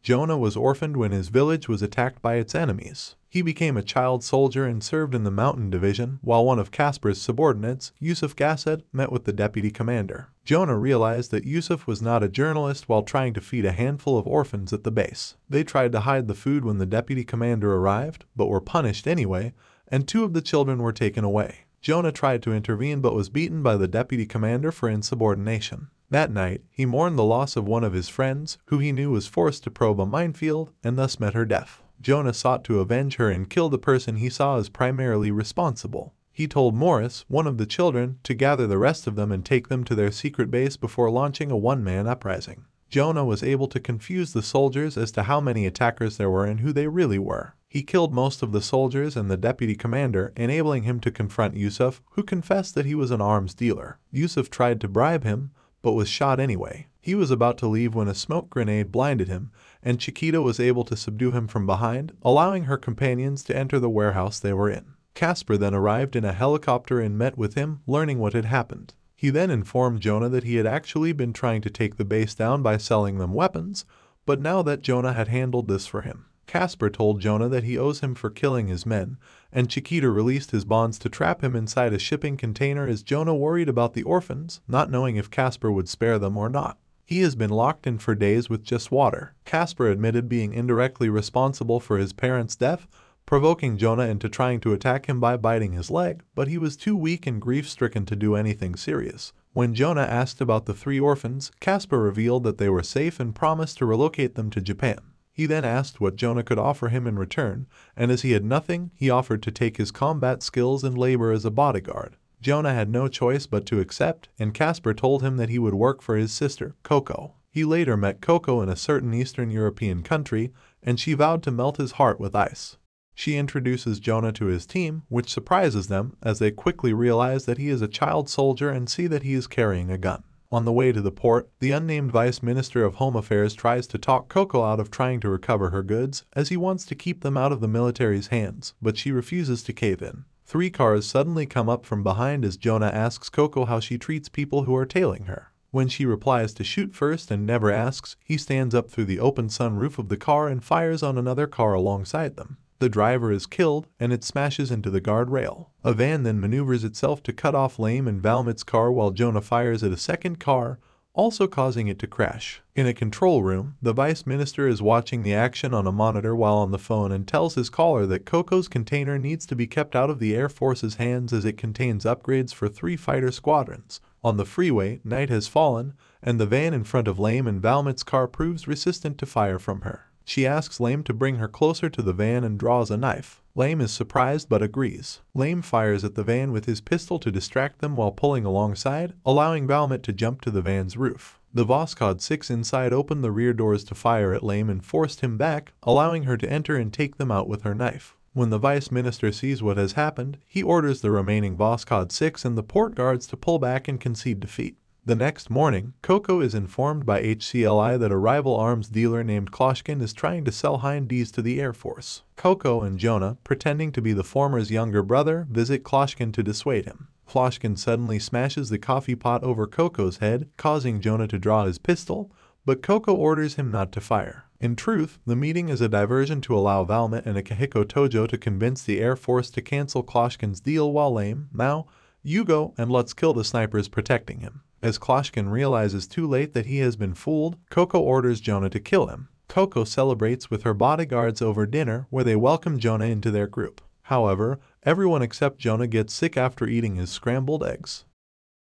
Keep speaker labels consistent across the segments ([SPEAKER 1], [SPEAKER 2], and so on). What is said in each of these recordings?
[SPEAKER 1] Jonah was orphaned when his village was attacked by its enemies. He became a child soldier and served in the Mountain Division, while one of Casper's subordinates, Yusuf Gassed, met with the deputy commander. Jonah realized that Yusuf was not a journalist while trying to feed a handful of orphans at the base. They tried to hide the food when the deputy commander arrived, but were punished anyway, and 2 of the children were taken away. Jonah tried to intervene but was beaten by the deputy commander for insubordination. That night, he mourned the loss of one of his friends, who he knew was forced to probe a minefield and thus met her death. Jonah sought to avenge her and kill the person he saw as primarily responsible. He told Morris, one of the children, to gather the rest of them and take them to their secret base before launching a one-man uprising. Jonah was able to confuse the soldiers as to how many attackers there were and who they really were. He killed most of the soldiers and the deputy commander, enabling him to confront Yusuf, who confessed that he was an arms dealer. Yusuf tried to bribe him, but was shot anyway. He was about to leave when a smoke grenade blinded him, and Chiquita was able to subdue him from behind, allowing her companions to enter the warehouse they were in. Casper then arrived in a helicopter and met with him, learning what had happened. He then informed Jonah that he had actually been trying to take the base down by selling them weapons, but now that Jonah had handled this for him. Casper told Jonah that he owes him for killing his men, and Chiquita released his bonds to trap him inside a shipping container as Jonah worried about the orphans, not knowing if Casper would spare them or not. He has been locked in for days with just water. Casper admitted being indirectly responsible for his parents' death, provoking Jonah into trying to attack him by biting his leg, but he was too weak and grief-stricken to do anything serious. When Jonah asked about the 3 orphans, Casper revealed that they were safe and promised to relocate them to Japan. He then asked what Jonah could offer him in return, and as he had nothing, he offered to take his combat skills and labor as a bodyguard. Jonah had no choice but to accept, and Casper told him that he would work for his sister, Coco. He later met Coco in a certain Eastern European country, and she vowed to melt his heart with ice. She introduces Jonah to his team, which surprises them as they quickly realize that he is a child soldier and see that he is carrying a gun. On the way to the port, the unnamed Vice Minister of Home Affairs tries to talk Coco out of trying to recover her goods, as he wants to keep them out of the military's hands, but she refuses to cave in. 3 cars suddenly come up from behind as Jonah asks Coco how she treats people who are tailing her. When she replies to shoot first and never asks, he stands up through the open sunroof of the car and fires on another car alongside them. The driver is killed, and it smashes into the guardrail. A van then maneuvers itself to cut off Lame and Valmet's car while Jonah fires at a second car, also causing it to crash. In a control room, the Vice Minister is watching the action on a monitor while on the phone and tells his caller that Coco's container needs to be kept out of the Air Force's hands as it contains upgrades for 3 fighter squadrons. On the freeway, night has fallen, and the van in front of Lame and Valmet's car proves resistant to fire from her. She asks Lame to bring her closer to the van and draws a knife. Lame is surprised but agrees. Lame fires at the van with his pistol to distract them while pulling alongside, allowing Valmet to jump to the van's roof. The Voskhod 6 inside opened the rear doors to fire at Lame and forced him back, allowing her to enter and take them out with her knife. When the Vice Minister sees what has happened, he orders the remaining Voskhod 6 and the port guards to pull back and concede defeat. The next morning, Coco is informed by HCLI that a rival arms dealer named Kloshkin is trying to sell Hinds to the Air Force. Coco and Jonah, pretending to be the former's younger brother, visit Kloshkin to dissuade him. Kloshkin suddenly smashes the coffee pot over Coco's head, causing Jonah to draw his pistol, but Coco orders him not to fire. In truth, the meeting is a diversion to allow Valmet and Akihiko Tojo to convince the Air Force to cancel Kloshkin's deal while Lame, Mao, Yugo, and Let's Kill the snipers protecting him. As Kloshkin realizes too late that he has been fooled, Coco orders Jonah to kill him. Coco celebrates with her bodyguards over dinner where they welcome Jonah into their group. However, everyone except Jonah gets sick after eating his scrambled eggs.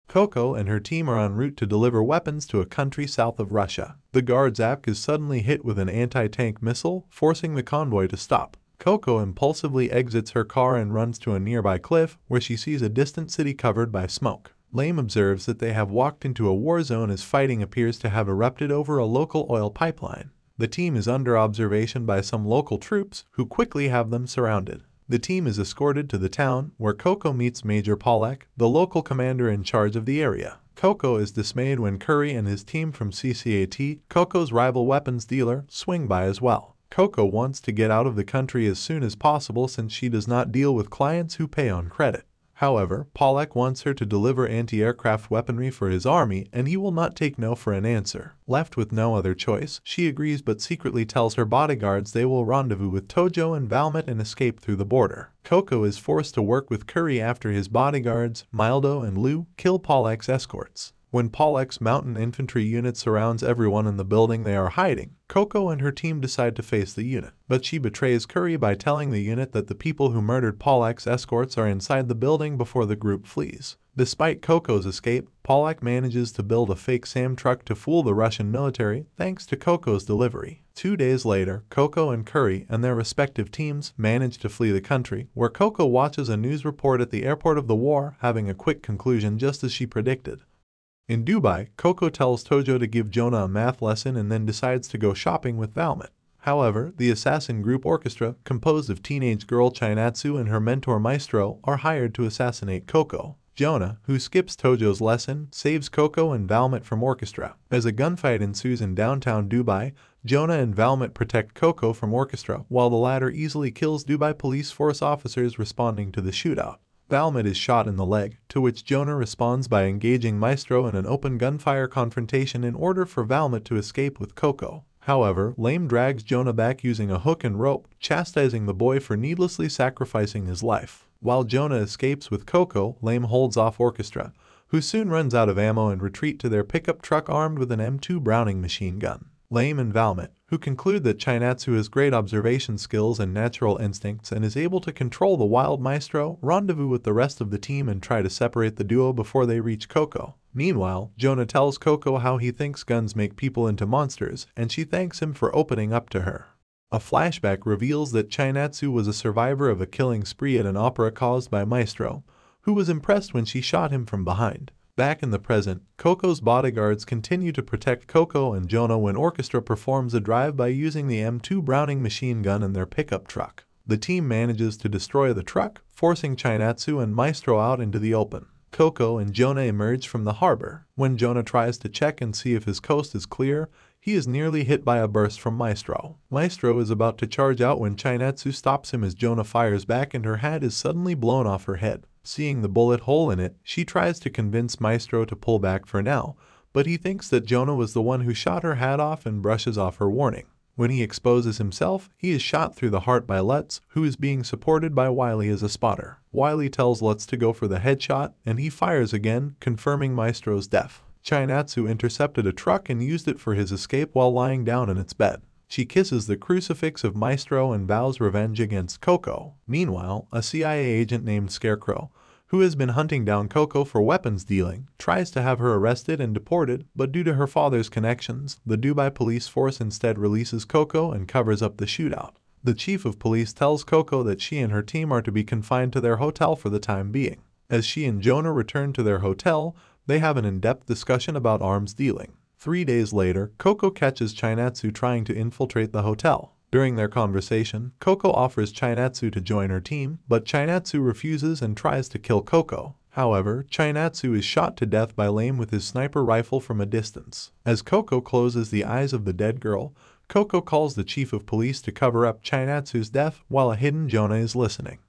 [SPEAKER 1] Coco and her team are en route to deliver weapons to a country south of Russia. The guard's app is suddenly hit with an anti-tank missile, forcing the convoy to stop. Coco impulsively exits her car and runs to a nearby cliff where she sees a distant city covered by smoke. Lame observes that they have walked into a war zone as fighting appears to have erupted over a local oil pipeline. The team is under observation by some local troops who quickly have them surrounded. The team is escorted to the town where Coco meets Major Pollack, the local commander in charge of the area. Coco is dismayed when Curry and his team from CCAT, Coco's rival weapons dealer, swing by as well. Coco wants to get out of the country as soon as possible since she does not deal with clients who pay on credit. However, Pollack wants her to deliver anti-aircraft weaponry for his army, and he will not take no for an answer. Left with no other choice, she agrees but secretly tells her bodyguards they will rendezvous with Tojo and Valmet and escape through the border. Coco is forced to work with Curry after his bodyguards, Mildo and Lou, kill Pollack's escorts. When Pollack's mountain infantry unit surrounds everyone in the building they are hiding, Coco and her team decide to face the unit. But she betrays Curry by telling the unit that the people who murdered Pollack's escorts are inside the building before the group flees. Despite Coco's escape, Pollack manages to build a fake SAM truck to fool the Russian military thanks to Coco's delivery. 2 days later, Coco and Curry and their respective teams manage to flee the country, where Coco watches a news report at the airport of the war, having a quick conclusion just as she predicted. In Dubai, Coco tells Tojo to give Jonah a math lesson and then decides to go shopping with Valmet. However, the Assassin group orchestra, composed of teenage girl Chinatsu and her mentor Maestro, are hired to assassinate Coco. Jonah, who skips Tojo's lesson, saves Coco and Valmet from orchestra. As a gunfight ensues in downtown Dubai, Jonah and Valmet protect Coco from orchestra, while the latter easily kills Dubai police force officers responding to the shootout. Valmet is shot in the leg, to which Jonah responds by engaging Maestro in an open gunfire confrontation in order for Valmet to escape with Coco. However, Lame drags Jonah back using a hook and rope, chastising the boy for needlessly sacrificing his life. While Jonah escapes with Coco, Lame holds off Orchestra, who soon runs out of ammo and retreat to their pickup truck armed with an M2 Browning machine gun. Lame and Valmet, who conclude that Chinatsu has great observation skills and natural instincts and is able to control the wild Maestro, rendezvous with the rest of the team and try to separate the duo before they reach Coco. Meanwhile, Jonah tells Coco how he thinks guns make people into monsters, and she thanks him for opening up to her. A flashback reveals that Chinatsu was a survivor of a killing spree at an opera caused by Maestro, who was impressed when she shot him from behind. Back in the present, Coco's bodyguards continue to protect Coco and Jonah when Orchestra performs a drive by using the M2 Browning machine gun in their pickup truck. The team manages to destroy the truck, forcing Chinatsu and Maestro out into the open. Coco and Jonah emerge from the harbor. When Jonah tries to check and see if his coast is clear, he is nearly hit by a burst from Maestro. Maestro is about to charge out when Chinatsu stops him as Jonah fires back and her hat is suddenly blown off her head. Seeing the bullet hole in it, she tries to convince Maestro to pull back for now, but he thinks that Jonah was the one who shot her hat off and brushes off her warning. When he exposes himself, he is shot through the heart by Lutz, who is being supported by Wiley as a spotter. Wiley tells Lutz to go for the headshot, and he fires again, confirming Maestro's death. Chinatsu intercepted a truck and used it for his escape while lying down in its bed. She kisses the crucifix of Maestro and vows revenge against Coco. Meanwhile, a CIA agent named Scarecrow, who has been hunting down Coco for weapons dealing, tries to have her arrested and deported, but due to her father's connections, the Dubai police force instead releases Coco and covers up the shootout. The chief of police tells Coco that she and her team are to be confined to their hotel for the time being. As she and Jonah return to their hotel, they have an in-depth discussion about arms dealing. 3 days later, Coco catches Chinatsu trying to infiltrate the hotel. During their conversation, Coco offers Chinatsu to join her team, but Chinatsu refuses and tries to kill Coco. However, Chinatsu is shot to death by Lame with his sniper rifle from a distance. As Coco closes the eyes of the dead girl, Coco calls the chief of police to cover up Chinatsu's death while a hidden Jonah is listening.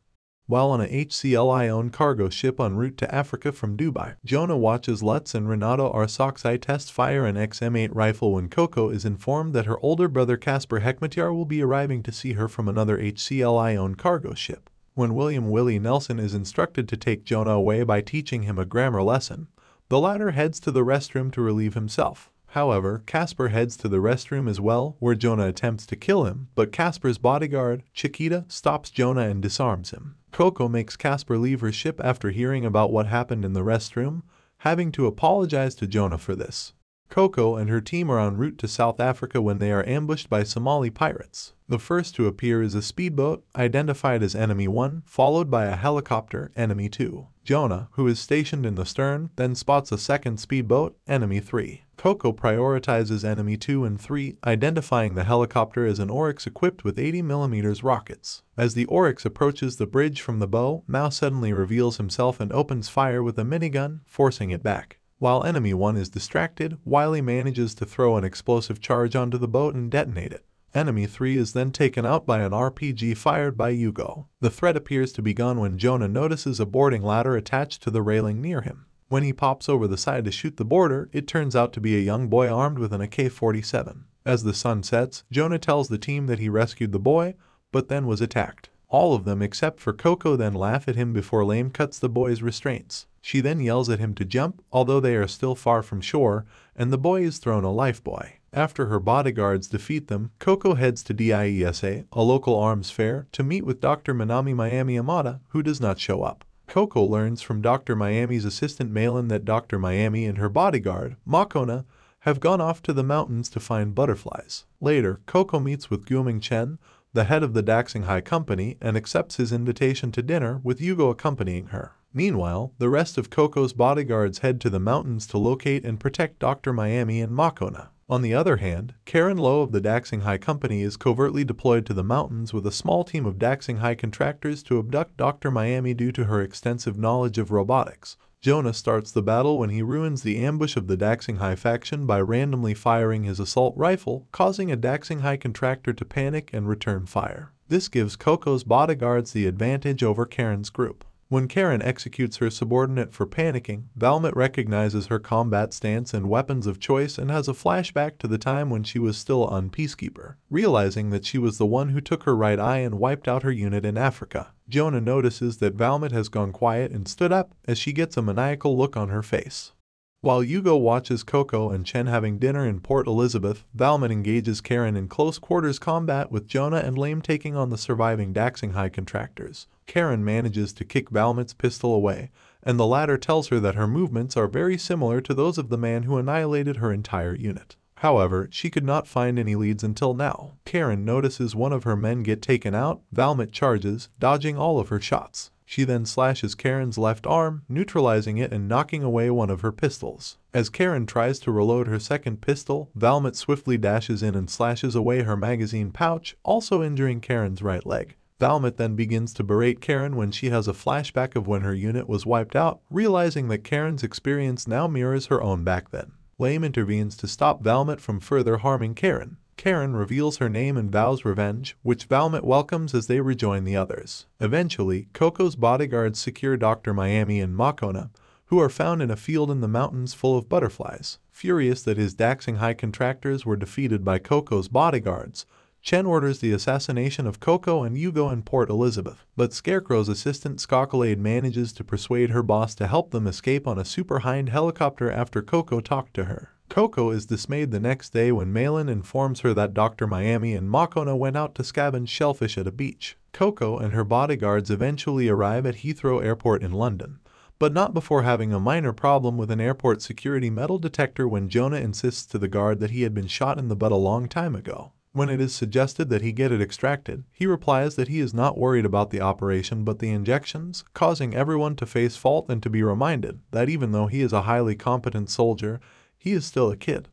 [SPEAKER 1] While on a HCLI-owned cargo ship en route to Africa from Dubai, Jonah watches Lutz and Renato Arsaksai test fire an XM8 rifle when Coco is informed that her older brother Casper Hekmatyar will be arriving to see her from another HCLI-owned cargo ship. When William Willie Nelson is instructed to take Jonah away by teaching him a grammar lesson, the latter heads to the restroom to relieve himself. However, Casper heads to the restroom as well, where Jonah attempts to kill him, but Casper's bodyguard, Chiquita, stops Jonah and disarms him. Coco makes Casper leave her ship after hearing about what happened in the restroom, having to apologize to Jonah for this. Coco and her team are en route to South Africa when they are ambushed by Somali pirates. The first to appear is a speedboat, identified as Enemy 1, followed by a helicopter, Enemy 2. Jonah, who is stationed in the stern, then spots a second speedboat, Enemy 3. Coco prioritizes Enemy 2 and 3, identifying the helicopter as an Oryx equipped with 80mm rockets. As the Oryx approaches the bridge from the bow, Mao suddenly reveals himself and opens fire with a minigun, forcing it back. While Enemy 1 is distracted, Wiley manages to throw an explosive charge onto the boat and detonate it. Enemy 3 is then taken out by an RPG fired by Yugo. The threat appears to be gone when Jonah notices a boarding ladder attached to the railing near him. When he pops over the side to shoot the boarder, it turns out to be a young boy armed with an AK-47. As the sun sets, Jonah tells the team that he rescued the boy, but then was attacked. All of them except for Coco then laugh at him before Lame cuts the boy's restraints. She then yells at him to jump, although they are still far from shore, and the boy is thrown a lifebuoy. After her bodyguards defeat them, Coco heads to DIESA, a local arms fair, to meet with Dr. Minami Miami Amada, who does not show up. Coco learns from Dr. Miami's assistant Malin that Dr. Miami and her bodyguard, Makona, have gone off to the mountains to find butterflies. Later, Coco meets with Guoming Chen, the head of the Daxing High Company, and accepts his invitation to dinner, with Yugo accompanying her. Meanwhile, the rest of Coco's bodyguards head to the mountains to locate and protect Dr. Miami and Makona. On the other hand, Karen Lowe of the Daxing High Company is covertly deployed to the mountains with a small team of Daxing High contractors to abduct Dr. Miami due to her extensive knowledge of robotics. Jonah starts the battle when he ruins the ambush of the Daxing High faction by randomly firing his assault rifle, causing a Daxing High contractor to panic and return fire. This gives Coco's bodyguards the advantage over Karen's group. When Karen executes her subordinate for panicking, Valmet recognizes her combat stance and weapons of choice and has a flashback to the time when she was still on Peacekeeper, realizing that she was the one who took her right eye and wiped out her unit in Africa. Jonah notices that Valmet has gone quiet and stood up as she gets a maniacal look on her face. While Yugo watches Coco and Chen having dinner in Port Elizabeth, Valmet engages Karen in close quarters combat with Jonah and Lame taking on the surviving Daxing High contractors. Karen manages to kick Valmet's pistol away, and the latter tells her that her movements are very similar to those of the man who annihilated her entire unit. However, she could not find any leads until now. Karen notices one of her men get taken out. Valmet charges, dodging all of her shots. She then slashes Karen's left arm, neutralizing it and knocking away one of her pistols. As Karen tries to reload her second pistol, Valmet swiftly dashes in and slashes away her magazine pouch, also injuring Karen's right leg. Valmet then begins to berate Karen when she has a flashback of when her unit was wiped out, realizing that Karen's experience now mirrors her own back then. Lame intervenes to stop Valmet from further harming Karen. Karen reveals her name and vows revenge, which Valmet welcomes as they rejoin the others. Eventually, Coco's bodyguards secure Dr. Miami and Makona, who are found in a field in the mountains full of butterflies. Furious that his Daxing High contractors were defeated by Coco's bodyguards, Chen orders the assassination of Coco and Yugo in Port Elizabeth, but Scarecrow's assistant Skockalade manages to persuade her boss to help them escape on a Super Hind helicopter after Coco talked to her. Coco is dismayed the next day when Malin informs her that Dr. Miami and Makona went out to scavenge shellfish at a beach. Coco and her bodyguards eventually arrive at Heathrow Airport in London, but not before having a minor problem with an airport security metal detector when Jonah insists to the guard that he had been shot in the butt a long time ago. When it is suggested that he get it extracted, he replies that he is not worried about the operation but the injections, causing everyone to face fault and to be reminded that even though he is a highly competent soldier, he is still a kid.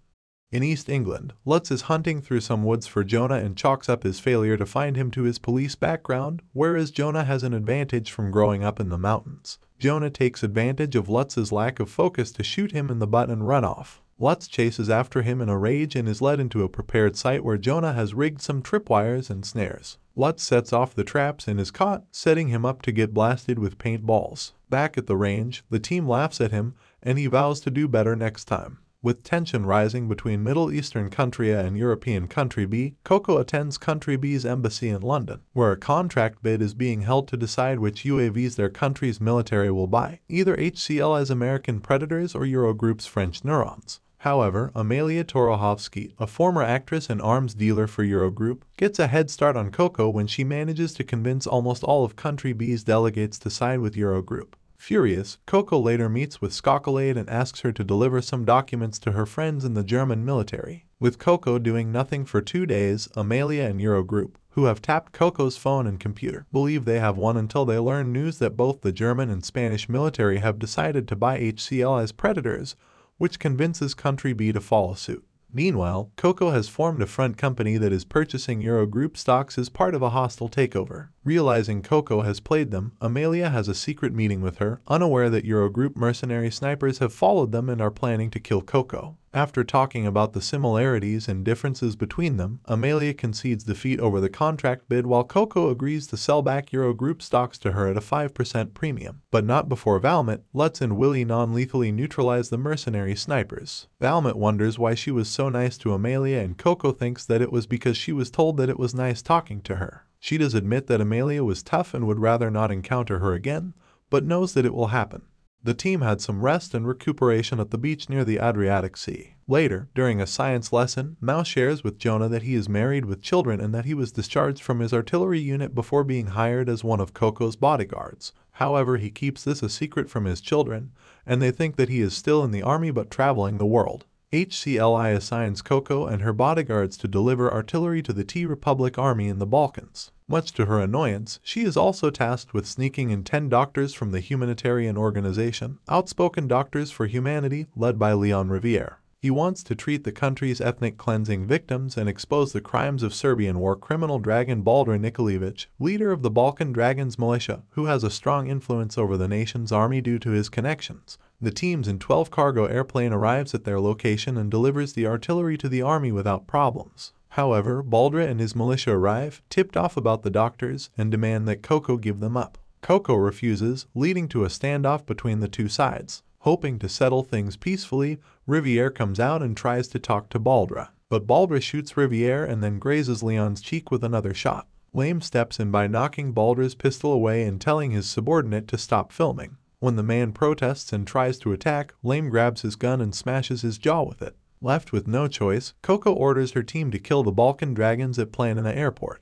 [SPEAKER 1] In East England, Lutz is hunting through some woods for Jonah and chalks up his failure to find him to his police background, whereas Jonah has an advantage from growing up in the mountains. Jonah takes advantage of Lutz's lack of focus to shoot him in the butt and run off. Lutz chases after him in a rage and is led into a prepared site where Jonah has rigged some tripwires and snares. Lutz sets off the traps and is caught, setting him up to get blasted with paintballs. Back at the range, the team laughs at him, and he vows to do better next time. With tension rising between Middle Eastern Country A and European Country B, Coco attends Country B's embassy in London, where a contract bid is being held to decide which UAVs their country's military will buy, either HCL's American Predators or Eurogroup's French Neurons. However, Amalia Torohovsky, a former actress and arms dealer for Eurogroup, gets a head start on Coco when she manages to convince almost all of Country B's delegates to side with Eurogroup. Furious, Coco later meets with Skockalade and asks her to deliver some documents to her friends in the German military. With Coco doing nothing for 2 days, Amalia and Eurogroup, who have tapped Coco's phone and computer, believe they have won until they learn news that both the German and Spanish military have decided to buy HCL as Predators, which convinces Country B to follow suit. Meanwhile, Coco has formed a front company that is purchasing Eurogroup stocks as part of a hostile takeover. Realizing Coco has played them, Amelia has a secret meeting with her, unaware that Eurogroup mercenary snipers have followed them and are planning to kill Coco. After talking about the similarities and differences between them, Amelia concedes defeat over the contract bid while Coco agrees to sell back Eurogroup stocks to her at a 5% premium, but not before Valmet, Lutz and Willie non-lethally neutralize the mercenary snipers. Valmet wonders why she was so nice to Amelia and Coco thinks that it was because she was told that it was nice talking to her. She does admit that Amelia was tough and would rather not encounter her again, but knows that it will happen. The team had some rest and recuperation at the beach near the Adriatic Sea. Later, during a science lesson, Mao shares with Jonah that he is married with children and that he was discharged from his artillery unit before being hired as one of Coco's bodyguards. However, he keeps this a secret from his children, and they think that he is still in the army but traveling the world. HCLI assigns Coco and her bodyguards to deliver artillery to the T Republic Army in the Balkans. Much to her annoyance, she is also tasked with sneaking in 10 doctors from the humanitarian organization, Outspoken Doctors for Humanity, led by Leon Riviere. He wants to treat the country's ethnic cleansing victims and expose the crimes of Serbian war criminal Dragan Baldra Nikolievich, leader of the Balkan Dragons militia, who has a strong influence over the nation's army due to his connections. The team's in 12 cargo airplane arrives at their location and delivers the artillery to the army without problems. However, Baldra and his militia arrive, tipped off about the doctors, and demand that Coco give them up. Coco refuses, leading to a standoff between the two sides. Hoping to settle things peacefully, Riviere comes out and tries to talk to Baldra. But Baldra shoots Riviere and then grazes Leon's cheek with another shot. Lame steps in by knocking Baldra's pistol away and telling his subordinate to stop filming. When the man protests and tries to attack, Lame grabs his gun and smashes his jaw with it. Left with no choice, Coco orders her team to kill the Balkan Dragons at Planina Airport.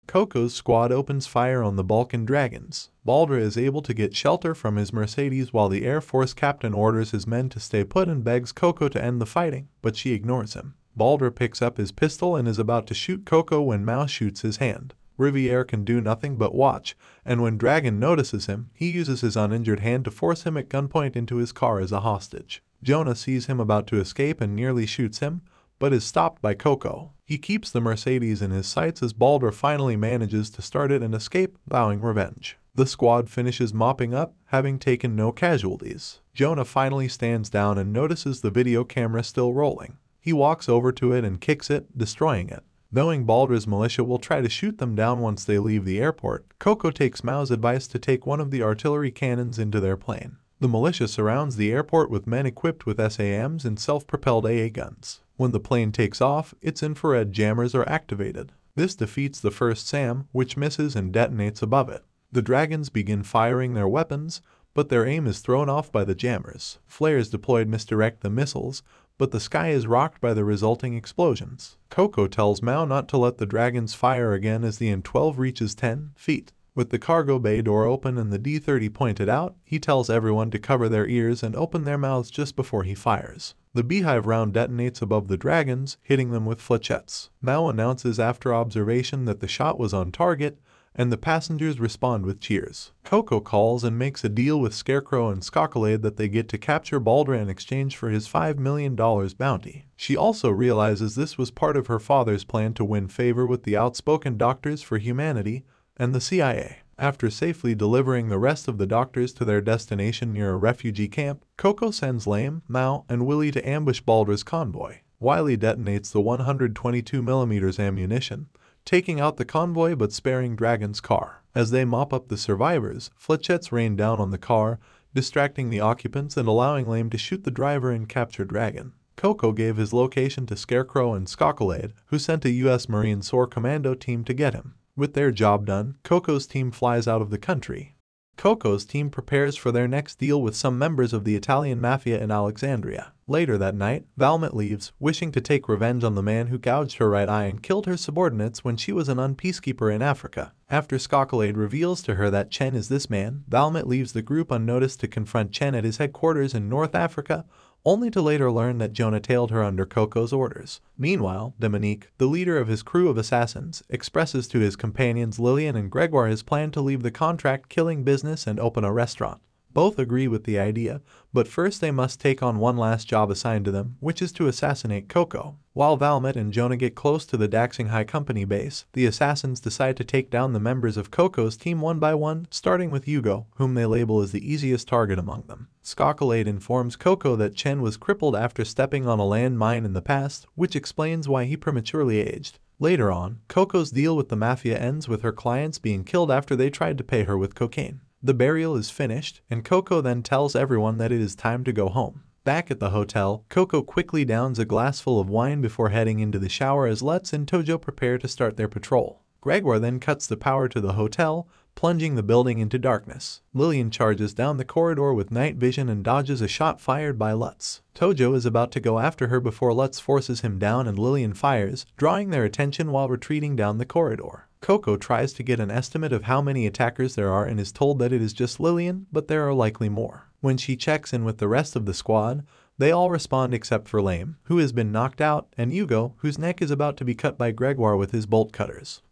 [SPEAKER 1] Coco's squad opens fire on the Balkan Dragons. Baldra is able to get shelter from his Mercedes while the Air Force captain orders his men to stay put and begs Coco to end the fighting, but she ignores him. Baldra picks up his pistol and is about to shoot Coco when Mao shoots his hand. Riviere can do nothing but watch, and when Dragan notices him, he uses his uninjured hand to force him at gunpoint into his car as a hostage. Jonah sees him about to escape and nearly shoots him, but is stopped by Coco. He keeps the Mercedes in his sights as Baldra finally manages to start it and escape, vowing revenge. The squad finishes mopping up, having taken no casualties. Jonah finally stands down and notices the video camera still rolling. He walks over to it and kicks it, destroying it. Knowing Baldra's militia will try to shoot them down once they leave the airport, Coco takes Mao's advice to take one of the artillery cannons into their plane. The militia surrounds the airport with men equipped with SAMs and self-propelled AA guns. When the plane takes off, its infrared jammers are activated. This defeats the first SAM, which misses and detonates above it. The Dragons begin firing their weapons, but their aim is thrown off by the jammers. Flares deployed misdirect the missiles, but the sky is rocked by the resulting explosions. Coco tells Mao not to let the Dragons fire again as the N-12 reaches 10 feet. With the cargo bay door open and the D-30 pointed out, he tells everyone to cover their ears and open their mouths just before he fires. The beehive round detonates above the Dragons, hitting them with flechettes. Mao announces after observation that the shot was on target, and the passengers respond with cheers. Coco calls and makes a deal with Scarecrow and Skockalade that they get to capture Baldra in exchange for his $5 million bounty. She also realizes this was part of her father's plan to win favor with the Outspoken Doctors for Humanity and the CIA. After safely delivering the rest of the doctors to their destination near a refugee camp, Coco sends Lame, Mao, and Willie to ambush Baldra's convoy. Wiley detonates the 122mm ammunition, taking out the convoy but sparing Dragan's car. As they mop up the survivors, flechettes rain down on the car, distracting the occupants and allowing Lame to shoot the driver and capture Dragan. Coco gave his location to Scarecrow and Skockalade, who sent a U.S. Marine SOAR commando team to get him. With their job done, Coco's team flies out of the country. Coco's team prepares for their next deal with some members of the Italian mafia in Alexandria. Later that night, Valmet leaves, wishing to take revenge on the man who gouged her right eye and killed her subordinates when she was an unpeacekeeper in Africa. After Skockalade reveals to her that Chen is this man, Valmet leaves the group unnoticed to confront Chen at his headquarters in North Africa, only to later learn that Jonah tailed her under Coco's orders. Meanwhile, Dominique, the leader of his crew of assassins, expresses to his companions Lillian and Gregoire his plan to leave the contract-killing business and open a restaurant. Both agree with the idea, but first they must take on one last job assigned to them, which is to assassinate Coco. While Valmet and Jonah get close to the Daxing High Company base, the assassins decide to take down the members of Coco's team one by one, starting with Hugo, whom they label as the easiest target among them. Skockalade informs Coco that Chen was crippled after stepping on a landmine in the past, which explains why he prematurely aged. Later on, Coco's deal with the mafia ends with her clients being killed after they tried to pay her with cocaine. The burial is finished, and Coco then tells everyone that it is time to go home. Back at the hotel, Coco quickly downs a glass full of wine before heading into the shower as Lutz and Tojo prepare to start their patrol. Gregoire then cuts the power to the hotel, plunging the building into darkness. Lillian charges down the corridor with night vision and dodges a shot fired by Lutz. Tojo is about to go after her before Lutz forces him down and Lillian fires, drawing their attention while retreating down the corridor. Coco tries to get an estimate of how many attackers there are and is told that it is just Lillian, but there are likely more. When she checks in with the rest of the squad, they all respond except for Lame, who has been knocked out, and Hugo, whose neck is about to be cut by Gregoire with his bolt cutters.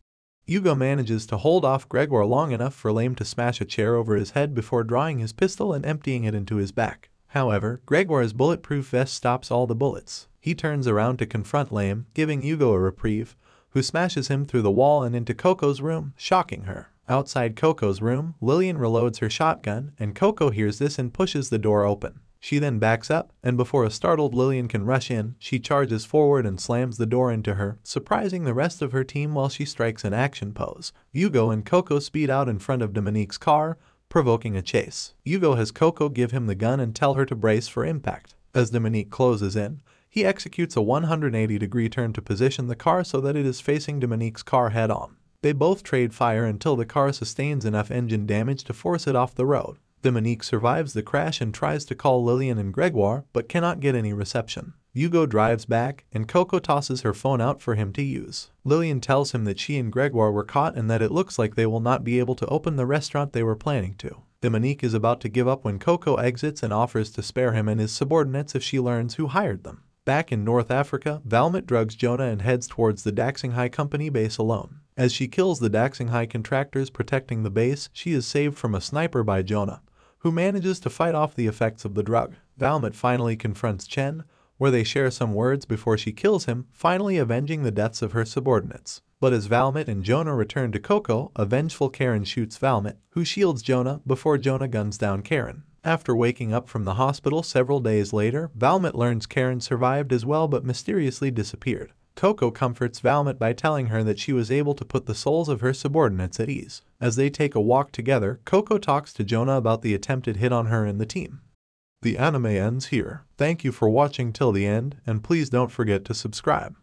[SPEAKER 1] Hugo manages to hold off Gregoire long enough for Lame to smash a chair over his head before drawing his pistol and emptying it into his back. However, Gregoire's bulletproof vest stops all the bullets. He turns around to confront Lame, giving Hugo a reprieve, who smashes him through the wall and into Coco's room, shocking her. Outside Coco's room, Lillian reloads her shotgun, and Coco hears this and pushes the door open. She then backs up, and before a startled Lillian can rush in, she charges forward and slams the door into her, surprising the rest of her team while she strikes an action pose. Hugo and Coco speed out in front of Dominique's car, provoking a chase. Hugo has Coco give him the gun and tell her to brace for impact. As Dominique closes in, he executes a 180-degree turn to position the car so that it is facing Dominique's car head-on. They both trade fire until the car sustains enough engine damage to force it off the road. Dominique survives the crash and tries to call Lillian and Gregoire, but cannot get any reception. Hugo drives back, and Coco tosses her phone out for him to use. Lillian tells him that she and Gregoire were caught and that it looks like they will not be able to open the restaurant they were planning to. Dominique is about to give up when Coco exits and offers to spare him and his subordinates if she learns who hired them. Back in North Africa, Valmet drugs Jonah and heads towards the Daxing High Company base alone. As she kills the Daxing High contractors protecting the base, she is saved from a sniper by Jonah, who manages to fight off the effects of the drug. Valmet finally confronts Chen, where they share some words before she kills him, finally avenging the deaths of her subordinates. But as Valmet and Jonah return to Coco, a vengeful Karen shoots Valmet, who shields Jonah before Jonah guns down Karen. After waking up from the hospital several days later, Valmet learns Karen survived as well but mysteriously disappeared. Coco comforts Valmet by telling her that she was able to put the souls of her subordinates at ease. As they take a walk together, Coco talks to Jonah about the attempted hit on her and the team. The anime ends here. Thank you for watching till the end, and please don't forget to subscribe.